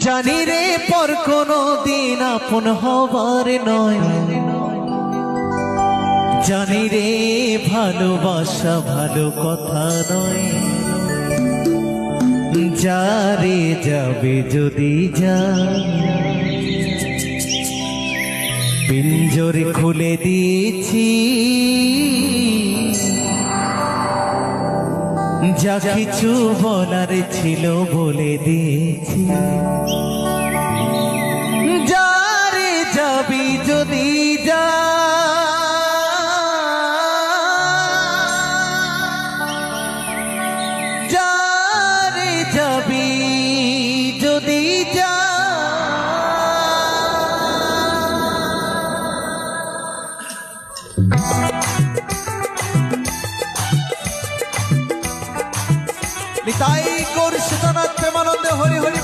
জানি রে পর কোনো দিন আপন হবার নয়, জানি রে ভালোবাসা ভালো কথা নয়। যারে যাবে যদি যা, পিঞ্জর খুলে দিয়েছি, যা কিছু বলার ছিল বলে দিয়েছি। যারে যাবি যদি যা, যারে যাবি যদি যা, নিতাই গৌর সীতানাথ প্রেমানন্দে হরি হরি।